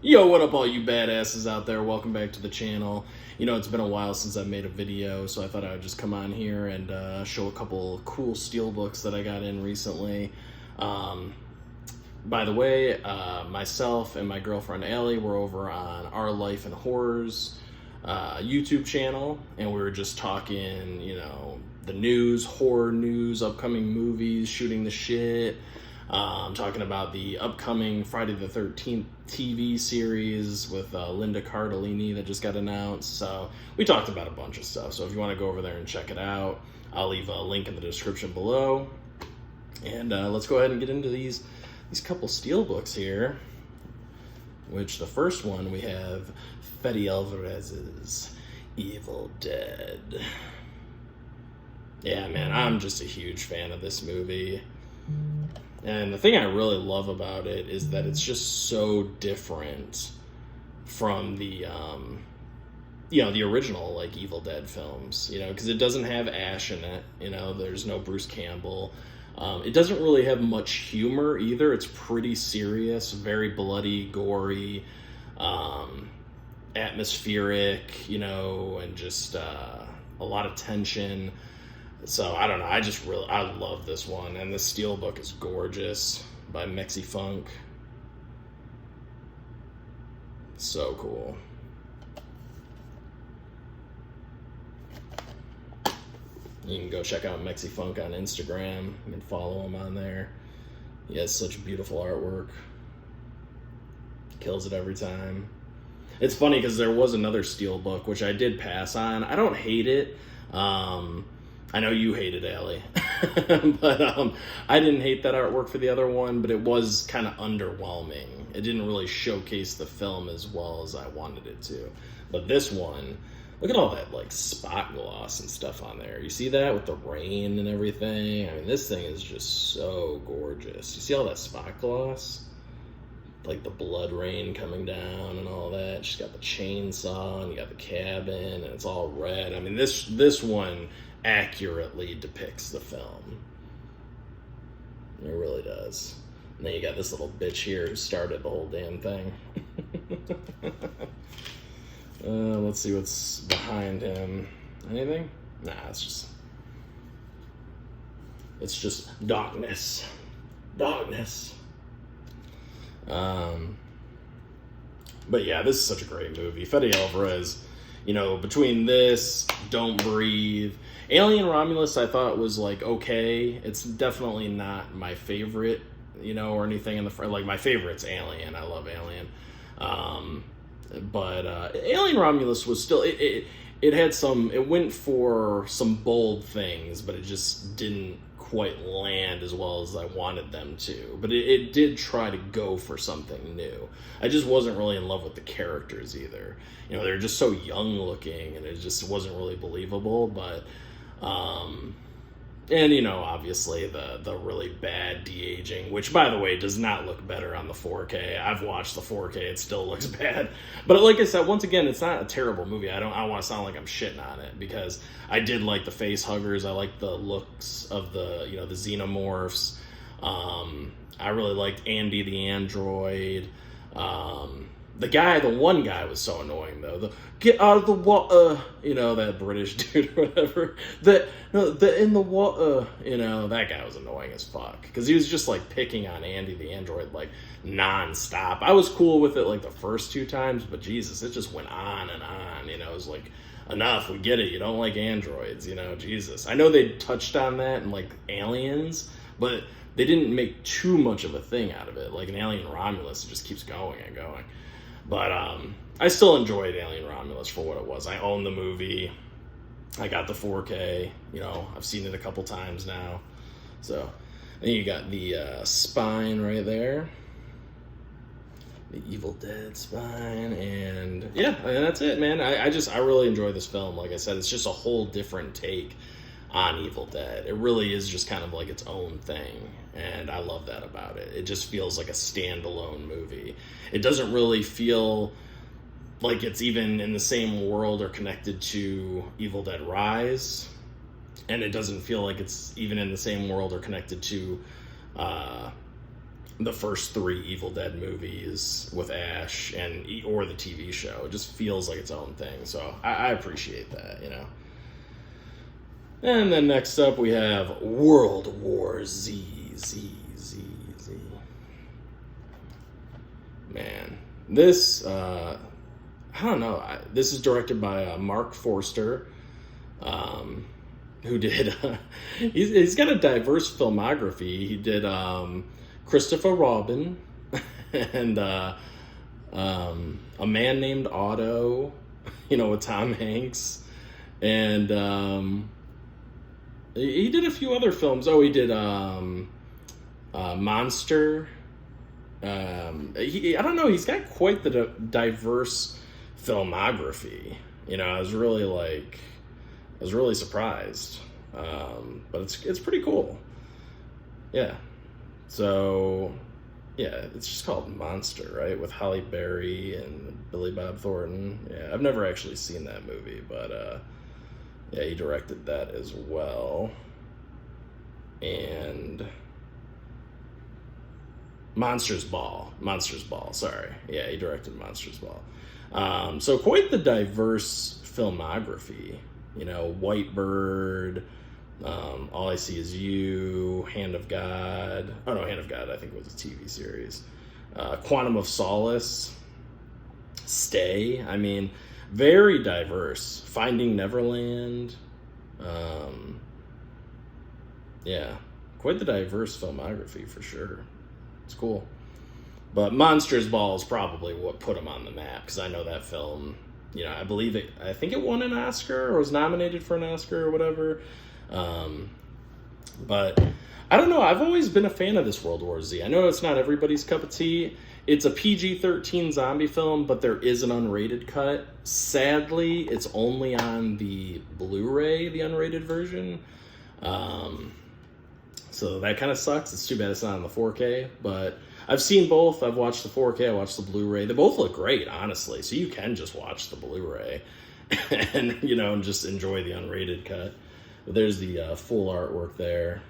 Yo, what up all you badasses out there? Welcome back to the channel. You know, it's been a while since I've made a video, so I thought I would just come on here and show a couple cool Steelbooks that I got in recently. By the way, myself and my girlfriend Allie were over on Our Life in Horrors YouTube channel, and we were just talking, you know, the news, horror news, upcoming movies, shooting the shit. Talking about the upcoming Friday the 13th TV series with Linda Cardellini that just got announced. So we talked about a bunch of stuff. So if you want to go over there and check it out, I'll leave a link in the description below. And let's go ahead and get into these couple Steelbooks here. Which the first one we have Fede Alvarez's Evil Dead. Yeah, man, I'm just a huge fan of this movie. And the thing I really love about it is that it's just so different from the, the original, like, Evil Dead films, you know, because it doesn't have Ash in it, you know, there's no Bruce Campbell. It doesn't really have much humor either. It's pretty serious, very bloody, gory, atmospheric, you know, and just a lot of tension. So, I don't know, I love this one, and this Steelbook is gorgeous, by Mexi Funk. So cool. You can go check out Mexi Funk on Instagram, you can follow him on there. He has such beautiful artwork. Kills it every time. It's funny, because there was another Steelbook, which I did pass on. I don't hate it. I know you hated Allie, but I didn't hate that artwork for the other one, but it was kind of underwhelming. It didn't really showcase the film as well as I wanted it to. But this one, look at all that like spot gloss and stuff on there. You see that with the rain and everything? I mean, this thing is just so gorgeous. You see all that spot gloss? Like the blood rain coming down and all that. She's got the chainsaw and you got the cabin and it's all red. I mean, this one accurately depicts the film. It really does. And then you got this little bitch here who started the whole damn thing. Let's see what's behind him. Anything? Nah, it's just darkness. Darkness. But yeah, this is such a great movie. Fede Alvarez, you know, between this, Don't Breathe, Alien Romulus, I thought was like okay. It's definitely not my favorite, you know, or anything in the like. My favorite's Alien. I love Alien, but Alien Romulus was still it had some. It went for some bold things, but it just didn't quite land as well as I wanted them to. But it did try to go for something new. I just wasn't really in love with the characters either. You know, they're just so young looking, and it just wasn't really believable. But and you know, obviously the really bad de-aging, which by the way does not look better on the 4K. I've watched the 4K, it still looks bad. But like I said, once again, it's not a terrible movie. I don't want to sound like I'm shitting on it, because I did like the face huggers. I like the looks of the, you know, the xenomorphs. I really liked Andy the android. The one guy was so annoying though. The get out of the water, you know, that British dude or whatever. The in the water, you know, that guy was annoying as fuck, because he was just like picking on Andy the android like nonstop. I was cool with it like the first two times, but Jesus, it just went on and on. You know, it was like, enough, we get it. You don't like androids, you know, Jesus. I know they touched on that in like Aliens, but they didn't make too much of a thing out of it. Like in Alien Romulus, it just keeps going and going. But I still enjoyed Alien Romulus for what it was. I own the movie. I got the 4K. You know, I've seen it a couple times now. So, then you got the spine right there. The Evil Dead spine. And yeah, and that's it, man. I really enjoy this film. Like I said, it's just a whole different take on Evil Dead. It really is just kind of like its own thing, and I love that about it. It just feels like a standalone movie. It doesn't really feel like it's even in the same world or connected to Evil Dead Rise, and it doesn't feel like it's even in the same world or connected to the first three Evil Dead movies with Ash or the TV show. It just feels like its own thing. So I appreciate that, you know. And then next up we have World War Z. Man, this, I don't know. This is directed by Mark Forster, who did, he's got a diverse filmography. He did Christopher Robin and A Man Named Otto, you know, with Tom Hanks. And he did a few other films. Oh, he did Monster. I don't know. He's got quite the diverse filmography. You know, I was really surprised. But it's pretty cool. Yeah. So, yeah, it's just called Monster, right? With Halle Berry and Billy Bob Thornton. Yeah, I've never actually seen that movie, but yeah, he directed that as well. And Monsters Ball, sorry. Yeah, he directed Monsters Ball. So quite the diverse filmography. You know, White Bird, All I See Is You, Hand of God. Oh, no, Hand of God, I think was a TV series. Quantum of Solace, Stay. I mean, very diverse. Finding Neverland. Yeah, quite the diverse filmography for sure. It's cool. But Monsters Ball is probably what put him on the map, because I know that film, you know, I think it won an Oscar or was nominated for an Oscar or whatever. But I don't know. I've always been a fan of this World War Z. I know it's not everybody's cup of tea. It's a PG-13 zombie film, but there is an unrated cut. Sadly, it's only on the Blu-ray, the unrated version. So that kind of sucks. It's too bad it's not on the 4K, but I've seen both. I've watched the 4K, I watched the Blu-ray. They both look great, honestly. So you can just watch the Blu-ray and, you know, and just enjoy the unrated cut. But there's the full artwork there.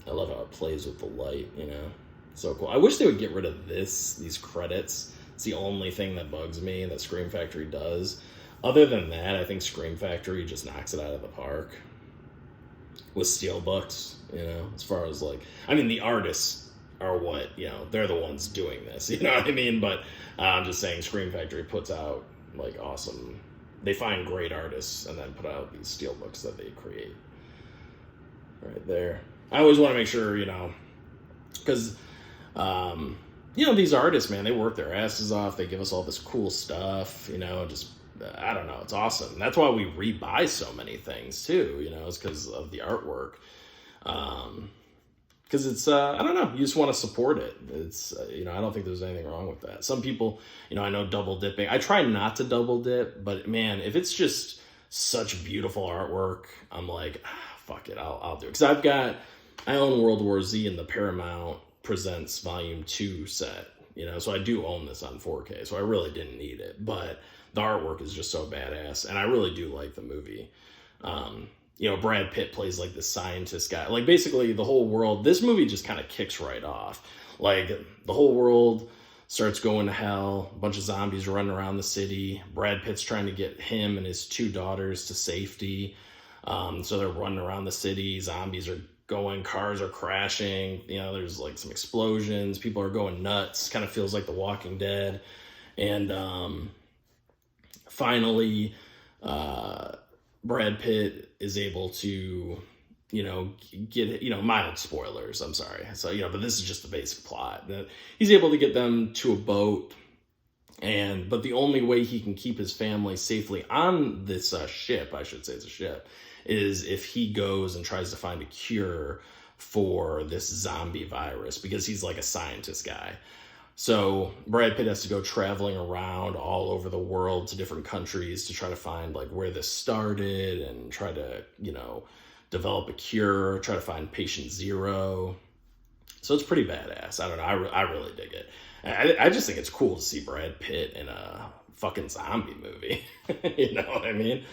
I love how it plays with the light, you know. So cool. I wish they would get rid of these credits. It's the only thing that bugs me that Scream Factory does. Other than that, I think Scream Factory just knocks it out of the park with Steelbooks, you know, as far as like, I mean, the artists are what, you know, they're the ones doing this, you know what I mean? But I'm just saying Scream Factory puts out like awesome, they find great artists and then put out these Steelbooks that they create right there. I always want to make sure, you know, because, you know, these artists, man, they work their asses off. They give us all this cool stuff, you know, just, I don't know. It's awesome. That's why we rebuy so many things too, you know, it's because of the artwork. Because it's, I don't know, you just want to support it. It's, you know, I don't think there's anything wrong with that. Some people, you know, I know double dipping. I try not to double dip, but man, if it's just such beautiful artwork, I'm like, fuck it, I'll do it. Because I own World War Z in the Paramount Presents Volume 2 set, you know, so I do own this on 4K, so I really didn't need it. But the artwork is just so badass, and I really do like the movie. You know, Brad Pitt plays like the scientist guy. Like basically the whole world, this movie just kind of kicks right off. Like the whole world starts going to hell, a bunch of zombies running around the city. Brad Pitt's trying to get him and his two daughters to safety. So they're running around the city, zombies are going, cars are crashing, you know, there's like some explosions, people are going nuts, kind of feels like The Walking Dead. And finally, Brad Pitt is able to, you know, get, you know, mild spoilers, I'm sorry. So, you know, but this is just the basic plot. He's able to get them to a boat, but the only way he can keep his family safely on this ship, I should say it's a ship, is if he goes and tries to find a cure for this zombie virus, because he's like a scientist guy. So Brad Pitt has to go traveling around all over the world to different countries to try to find like where this started and try to, you know, develop a cure, try to find patient zero. So it's pretty badass. I don't know. I really dig it. I just think it's cool to see Brad Pitt in a fucking zombie movie. You know what I mean?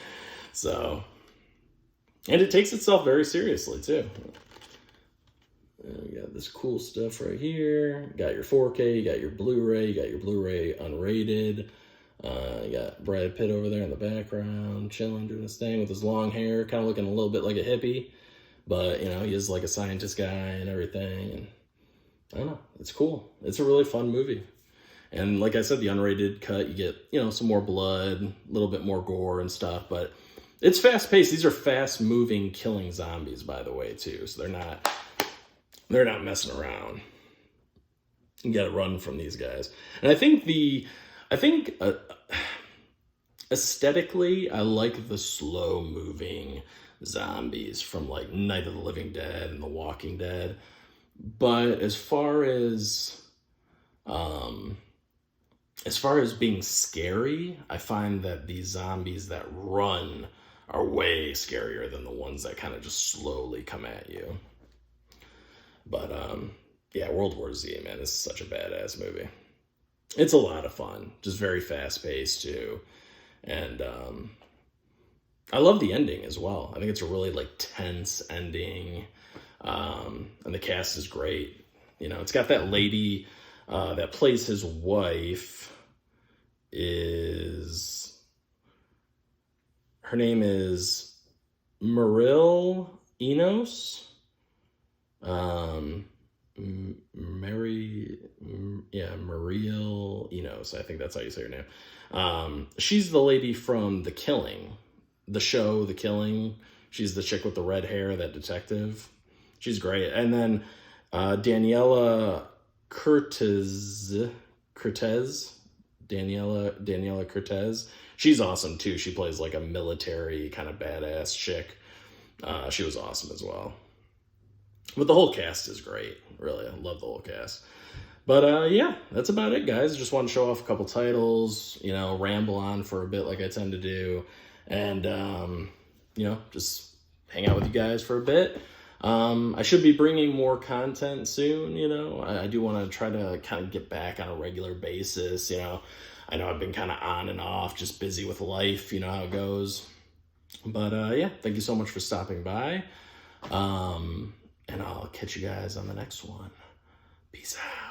So, and it takes itself very seriously too. And you got this cool stuff right here. You got your 4K, you got your Blu-ray, you got your Blu-ray unrated. You got Brad Pitt over there in the background, chilling, doing his thing with his long hair, kind of looking a little bit like a hippie. But, you know, he is like a scientist guy and everything. And I don't know, it's cool. It's a really fun movie. And like I said, the unrated cut, you get, you know, some more blood, a little bit more gore and stuff. But it's fast-paced. These are fast-moving, killing zombies, by the way, too. So they're not messing around. You got to run from these guys. And I think aesthetically, I like the slow-moving zombies from like Night of the Living Dead and The Walking Dead. But as far as being scary, I find that these zombies that run are way scarier than the ones that kind of just slowly come at you. But yeah, World War Z, man, this is such a badass movie. It's a lot of fun, just very fast-paced too. And I love the ending as well. I think it's a really like tense ending. And the cast is great. You know, it's got that lady that plays his wife. Her name is Mariel Enos. Mariel Enos. I think that's how you say her name. She's the lady from The Killing, the show The Killing. She's the chick with the red hair, that detective. She's great. And then Daniela Cortez. Daniela Cortez. She's awesome too. She plays like a military kind of badass chick. She was awesome as well. But the whole cast is great. Really, I love the whole cast. But yeah, that's about it, guys. Just want to show off a couple titles, you know, ramble on for a bit like I tend to do. And, you know, just hang out with you guys for a bit. I should be bringing more content soon, you know. I do want to try to kind of get back on a regular basis, you know. I know I've been kind of on and off, just busy with life, you know how it goes. But yeah, thank you so much for stopping by. And I'll catch you guys on the next one. Peace out.